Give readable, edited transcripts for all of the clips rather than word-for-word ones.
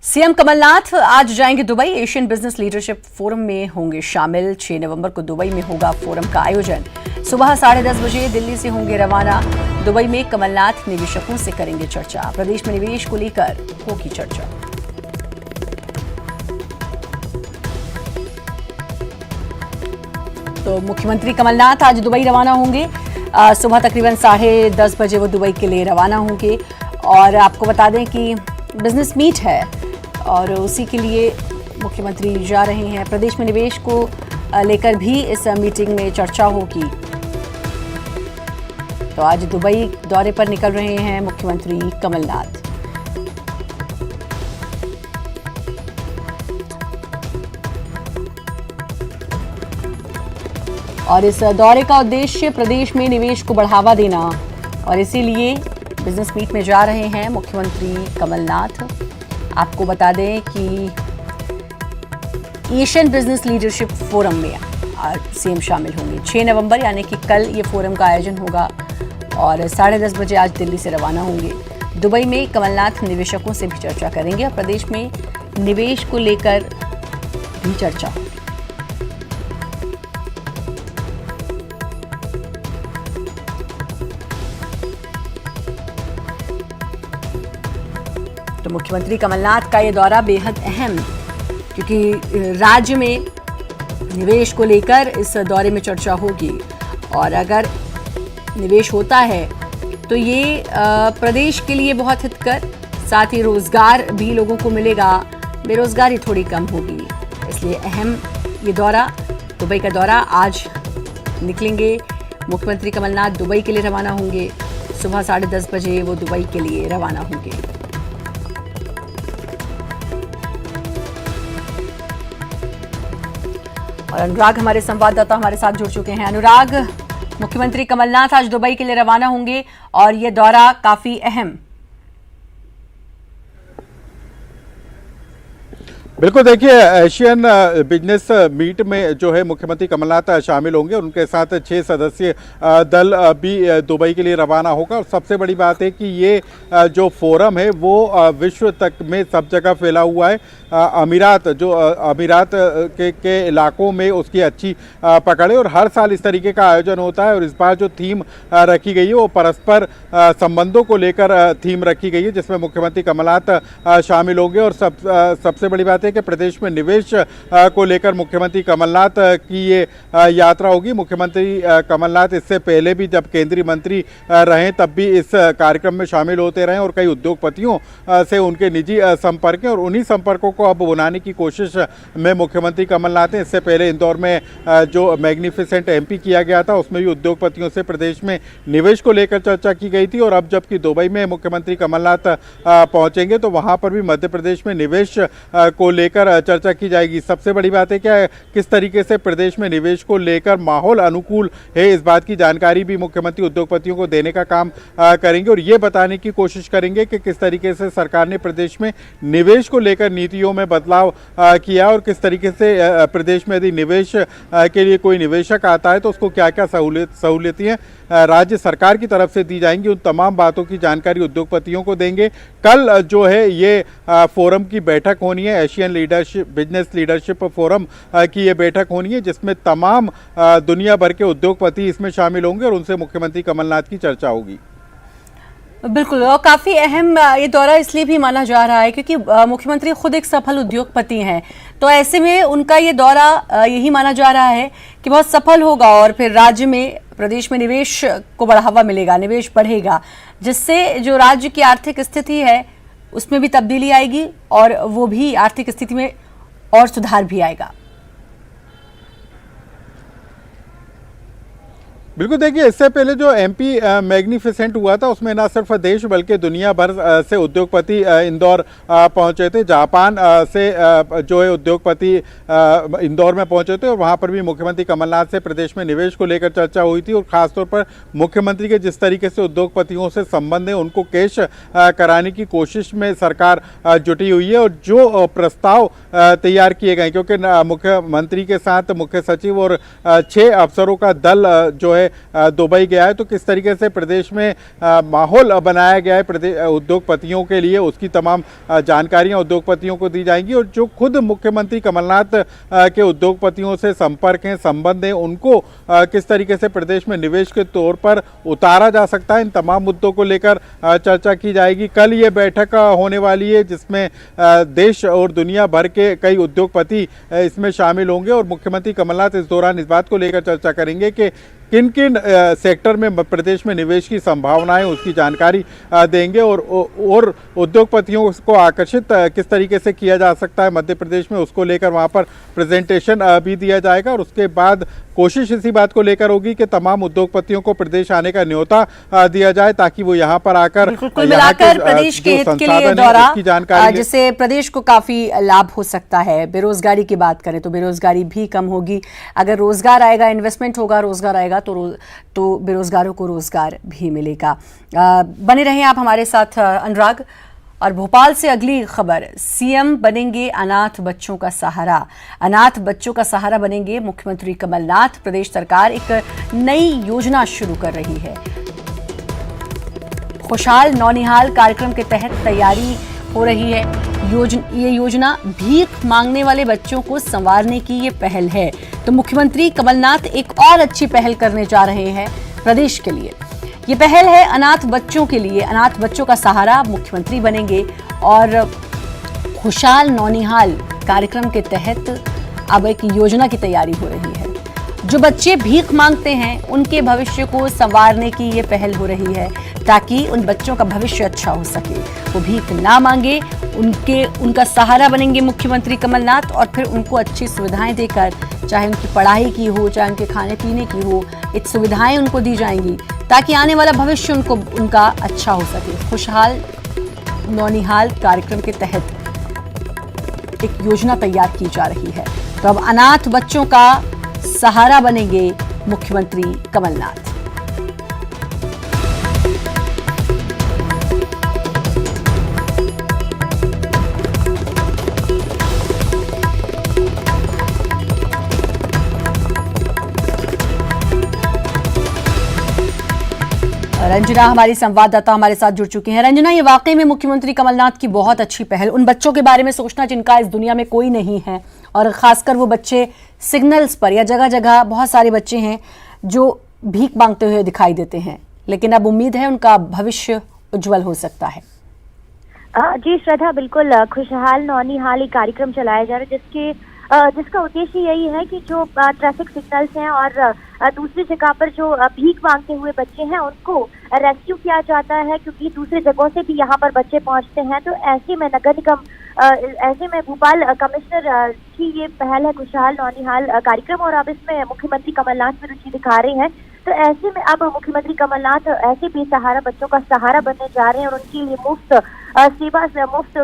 CM Kamal Nath आज जाएंगे Dubai. Asian business leadership forum में होंगे शामिल। 6 नवंबर को दुबई में होगा फोरम का आयोजन। सुबह 10:30 बजे दिल्ली से होंगे रवाना। दुबई में कमलनाथ निवेशकों से करेंगे चर्चा। प्रदेश में निवेश को लेकर होगी चर्चा। तो मुख्यमंत्री कमलनाथ आज दुबई रवाना होंगे। सुबह तकरीबन 10:30 बजे वो दुबई के लिए रवाना होंगे। और आपको बता दें कि बिजनेस मीट है और उसी के लिए मुख्यमंत्री जा रहे हैं। प्रदेश में निवेश को लेकर भी इस मीटिंग में चर्चा होगी। तो आज दुबई दौरे पर निकल रहे हैं मुख्यमंत्री कमलनाथ। और इस दौरे का उद्देश्य प्रदेश में निवेश को बढ़ावा देना, और इसीलिए बिजनेस मीट में जा रहे हैं मुख्यमंत्री कमलनाथ। आपको बता दें कि एशियन बिजनेस लीडरशिप फोरम में सीएम शामिल होंगे। 6 नवंबर यानी कि कल ये फोरम का आयोजन होगा और 10:30 बजे आज दिल्ली से रवाना होंगे। दुबई में कमलनाथ निवेशकों से भी चर्चा करेंगे और प्रदेश में निवेश को लेकर भी चर्चा होगी। तो मुख्यमंत्री कमलनाथ का ये दौरा बेहद अहम, क्योंकि राज्य में निवेश को लेकर इस दौरे में चर्चा होगी। और अगर निवेश होता है तो ये प्रदेश के लिए बहुत हितकर, साथ ही रोजगार भी लोगों को मिलेगा, बेरोजगारी थोड़ी कम होगी। इसलिए अहम ये दौरा, दुबई का दौरा। आज निकलेंगे मुख्यमंत्री कमलनाथ, दुबई के लिए रवाना होंगे। सुबह 10:30 बजे वो दुबई के लिए रवाना होंगे। और अनुराग हमारे संवाददाता हमारे साथ जुड़ चुके हैं। अनुराग, मुख्यमंत्री कमलनाथ आज दुबई के लिए रवाना होंगे और ये दौरा काफी अहम। बिल्कुल, देखिए एशियन बिजनेस मीट में जो है मुख्यमंत्री कमलनाथ शामिल होंगे। उनके साथ 6 सदस्यीय दल भी दुबई के लिए रवाना होगा। और सबसे बड़ी बात है कि ये जो फोरम है वो विश्व तक में सब जगह फैला हुआ है। अमीरात के इलाकों में उसकी अच्छी पकड़ है और हर साल इस तरीके का आयोजन होता है। और इस बार जो थीम रखी गई है वो परस्पर संबंधों को लेकर थीम रखी गई है, जिसमें मुख्यमंत्री कमलनाथ शामिल होंगे। और सबसे बड़ी बात है कि प्रदेश में निवेश को लेकर मुख्यमंत्री कमलनाथ की ये यात्रा होगी। मुख्यमंत्री कमलनाथ इससे पहले भी जब केंद्रीय मंत्री रहे तब भी इस कार्यक्रम में शामिल होते रहे और कई उद्योगपतियों से उनके निजी संपर्क हैं और उन्हीं संपर्कों को अब बुलाने की कोशिश में मुख्यमंत्री कमलनाथ हैं। इससे पहले इंदौर में जो मैग्निफिसेंट एमपी किया गया था उसमें भी उद्योगपतियों से प्रदेश में निवेश को लेकर चर्चा की गई थी। और अब जबकि दुबई में मुख्यमंत्री कमलनाथ पहुंचेंगे तो वहां पर भी मध्य प्रदेश में निवेश को लेकर चर्चा की जाएगी। सबसे बड़ी बात है क्या किस तरीके से प्रदेश में निवेश को लेकर माहौल अनुकूल है, इस बात की जानकारी भी मुख्यमंत्री उद्योगपतियों को देने का काम करेंगे। और ये बताने की कोशिश करेंगे कि किस तरीके से सरकार ने प्रदेश में निवेश को लेकर नीतियों में बदलाव किया और किस तरीके से प्रदेश में यदि निवेश के लिए कोई निवेशक आता है तो उसको क्या क्या सहूलियतें राज्य सरकार की तरफ से दी जाएंगी। उन तमाम बातों की जानकारी उद्योगपतियों को देंगे। कल जो है ये फोरम की बैठक होनी है, एशियन बिजनेस लीडरशिप फोरम की ये बैठक होनी है, जिसमें तमाम दुनिया भर के उद्योगपति इसमें शामिल होंगे और उनसे मुख्यमंत्री कमलनाथ की चर्चा होगी। बिल्कुल, और काफी अहम ये दौरा इसलिए भी माना जा रहा है क्योंकि मुख्यमंत्री खुद एक सफल उद्योगपति हैं। तो ऐसे में उनका ये दौरा यही माना जा रहा है कि बहुत सफल होगा और फिर राज्य में, प्रदेश में निवेश को बढ़ावा मिलेगा, निवेश बढ़ेगा, जिससे जो राज्य की आर्थिक स्थिति है उसमें भी तब्दीली आएगी और वो भी आर्थिक स्थिति में और सुधार भी आएगा। बिल्कुल, देखिए इससे पहले जो एमपी मैग्निफिसेंट हुआ था उसमें न सिर्फ देश बल्कि दुनिया भर से उद्योगपति इंदौर पहुंचे थे। जापान से जो है उद्योगपति इंदौर में पहुंचे थे और वहां पर भी मुख्यमंत्री कमलनाथ से प्रदेश में निवेश को लेकर चर्चा हुई थी। और खासतौर पर मुख्यमंत्री के जिस तरीके से उद्योगपतियों से संबंध है उनको केश कराने की कोशिश में सरकार जुटी हुई है। और जो प्रस्ताव तैयार किए गए, क्योंकि मुख्यमंत्री के साथ मुख्य सचिव और 6 अफसरों का दल जो है दुबई गया है, तो किस तरीके से प्रदेश में माहौल बनाया गया है प्रदेश उद्योगपतियों के लिए, उसकी तमाम जानकारियां उद्योगपतियों को दी जाएंगी। और जो खुद मुख्यमंत्री कमलनाथ के उद्योगपतियों से संपर्क हैं, संबंध हैं, उनको किस तरीके से प्रदेश में निवेश के तौर पर उतारा जा सकता है, इन तमाम मुद्दों को लेकर चर्चा की जाएगी। कल ये बैठक होने वाली है जिसमें देश और दुनिया भर के कई उद्योगपति इसमें शामिल होंगे और मुख्यमंत्री कमलनाथ इस दौरान इस बात को लेकर चर्चा करेंगे कि किन किन सेक्टर में प्रदेश में निवेश की संभावनाएं, उसकी जानकारी देंगे और उद्योगपतियों को आकर्षित किस तरीके से किया जा सकता है मध्य प्रदेश में, उसको लेकर वहां पर प्रेजेंटेशन भी दिया जाएगा। और उसके बाद कोशिश इसी बात को लेकर होगी कि तमाम उद्योगपतियों को प्रदेश आने का न्योता दिया जाए ताकि वो यहाँ पर आकर कुल मिलाकर प्रदेश के हित के लिए दौरा जानकारी जिससे प्रदेश को काफी लाभ हो सकता है। बेरोजगारी की बात करें तो बेरोजगारी भी कम होगी, अगर रोजगार आएगा, इन्वेस्टमेंट होगा, रोजगार आएगा तो बेरोजगारों को रोजगार भी मिलेगा। बने रहें आप हमारे साथ अनुराग। और भोपाल से अगली खबर, सीएम बनेंगे अनाथ बच्चों का सहारा। अनाथ बच्चों का सहारा बनेंगे मुख्यमंत्री कमलनाथ। प्रदेश सरकार एक नई योजना शुरू कर रही है। खुशहाल नौनिहाल कार्यक्रम के तहत तैयारी हो रही है। ये योजना भीख मांगने वाले बच्चों को संवारने की ये पहल है। तो मुख्यमंत्री कमलनाथ एक और अच्छी पहल करने जा रहे हैं प्रदेश के लिए। ये पहल है अनाथ बच्चों के लिए। अनाथ बच्चों का सहारा मुख्यमंत्री बनेंगे और खुशहाल नौनिहाल कार्यक्रम के तहत अब एक योजना की तैयारी हो रही है। जो बच्चे भीख मांगते हैं उनके भविष्य को संवारने की ये पहल हो रही है ताकि उन बच्चों का भविष्य अच्छा हो सके, वो भीख ना मांगे, उनका सहारा बनेंगे मुख्यमंत्री कमलनाथ। और फिर उनको अच्छी सुविधाएं देकर, चाहे उनकी पढ़ाई की हो, चाहे उनके खाने पीने की हो, एक सुविधाएं उनको दी जाएंगी ताकि आने वाला भविष्य उनका अच्छा हो सके। खुशहाल नौनिहाल कार्यक्रम के तहत एक योजना तैयार की जा रही है। तो अब अनाथ बच्चों का सहारा बनेंगे मुख्यमंत्री कमलनाथ। रंजना हमारी संवाददाता हमारे साथ जुड़ चुकी हैं। रंजना, ये वाकई में मुख्यमंत्री कमलनाथ की बहुत अच्छी पहल, उन बच्चों के बारे में सोचना जिनका इस दुनिया में कोई नहीं है, और खासकर वो बच्चे सिग्नल्स पर या जगह जगह बहुत सारे बच्चे हैं जो भीख मांगते हुए दिखाई देते हैं, लेकिन अब उम्मीद है उनका भविष्य उज्जवल हो सकता है। जी श्रद्धा, बिल्कुल खुशहाल नौनिहाल कार्यक्रम चलाया जा रहा है जिसका उद्देश्य यही है कि जो ट्रैफिक सिग्नल्स हैं और दूसरी जगह पर जो भीख मांगते हुए बच्चे हैं उनको रेस्क्यू किया जाता है, क्योंकि दूसरी जगहों से भी यहाँ पर बच्चे पहुँचते हैं। तो ऐसे में नगर निगम ऐसे में भोपाल कमिश्नर की ये पहल है खुशहाल नौनिहाल कार्यक्रम, और अब इसमें मुख्यमंत्री कमलनाथ भी रुचि दिखा रहे हैं। तो ऐसे में अब मुख्यमंत्री कमलनाथ ऐसे बेसहारा बच्चों का सहारा बनने जा रहे हैं और उनके लिए मुफ्त सेवा, मुफ्त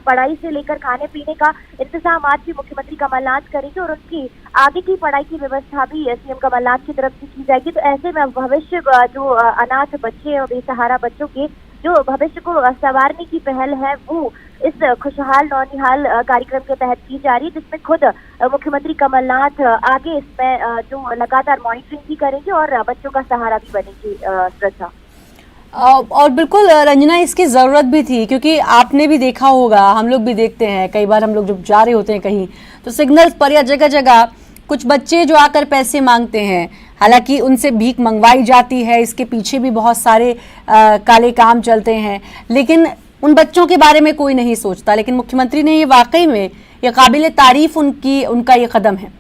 पढ़ाई से लेकर खाने पीने का इंतजाम आज भी मुख्यमंत्री कमलनाथ करेंगे और उनकी आगे की पढ़ाई की व्यवस्था भी सीएम कमलनाथ की तरफ से की जाएगी। तो ऐसे में भविष्य जो अनाथ बच्चे और बेसहारा बच्चों के जो भविष्य को संवारने की पहल है वो इस खुशहाल नौनिहाल कार्यक्रम के तहत की जा रही है, जिसमें खुद मुख्यमंत्री कमलनाथ आगे इसमें जो लगातार मॉनिटरिंग भी करेंगे और बच्चों का सहारा भी बनेगी। श्रद्धा, और बिल्कुल रंजना, इसकी ज़रूरत भी थी, क्योंकि आपने भी देखा होगा, हम लोग भी देखते हैं, कई बार हम लोग जब जा रहे होते हैं कहीं तो सिग्नल्स पर या जगह जगह कुछ बच्चे जो आकर पैसे मांगते हैं, हालांकि उनसे भीख मंगवाई जाती है, इसके पीछे भी बहुत सारे काले काम चलते हैं, लेकिन उन बच्चों के बारे में कोई नहीं सोचता। लेकिन मुख्यमंत्री ने ये वाकई में ये काबिल तारीफ उनका ये कदम है।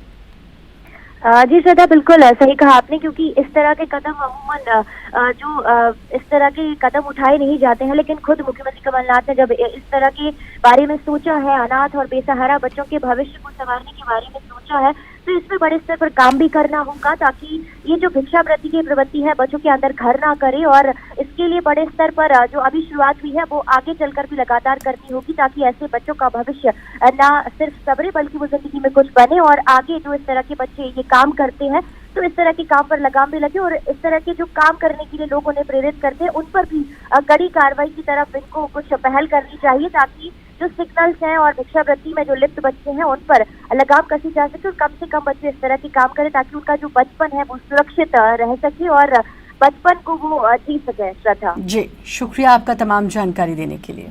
जी श्रद्धा, बिल्कुल सही कहा आपने, क्योंकि इस तरह के कदम अमूमन इस तरह के कदम उठाए नहीं जाते हैं, लेकिन खुद मुख्यमंत्री कमलनाथ ने जब इस तरह के बारे में सोचा है, अनाथ और बेसहारा बच्चों के भविष्य को संवारने के बारे में सोचा है, तो इसमें बड़े स्तर पर काम भी करना होगा ताकि ये जो भिक्षावृत्ति की प्रवृत्ति है बच्चों के अंदर घर ना करे, और इसके लिए बड़े स्तर पर जो अभी शुरुआत हुई है वो आगे चलकर भी लगातार करनी होगी ताकि ऐसे बच्चों का भविष्य ना सिर्फ सबरे बल्कि वो जिंदगी में कुछ बने, और आगे जो इस तरह के बच्चे ये काम करते हैं तो इस तरह के काम पर लगाम भी लगे और इस तरह के जो काम करने के लिए लोग उन्हें प्रेरित करते हैं उन पर भी कड़ी कार्रवाई की तरफ इनको कुछ पहल करनी चाहिए, ताकि जो सिग्नल्स हैं और भिक्षावृत्ति में जो लिप्त बच्चे हैं उन पर लगाम कसी जा सके और कम से कम बच्चे इस तरह के काम करें, ताकि उनका जो बचपन है वो सुरक्षित रह सके और बचपन को वो जी सके। श्रद्धा जी, शुक्रिया आपका तमाम जानकारी देने के लिए।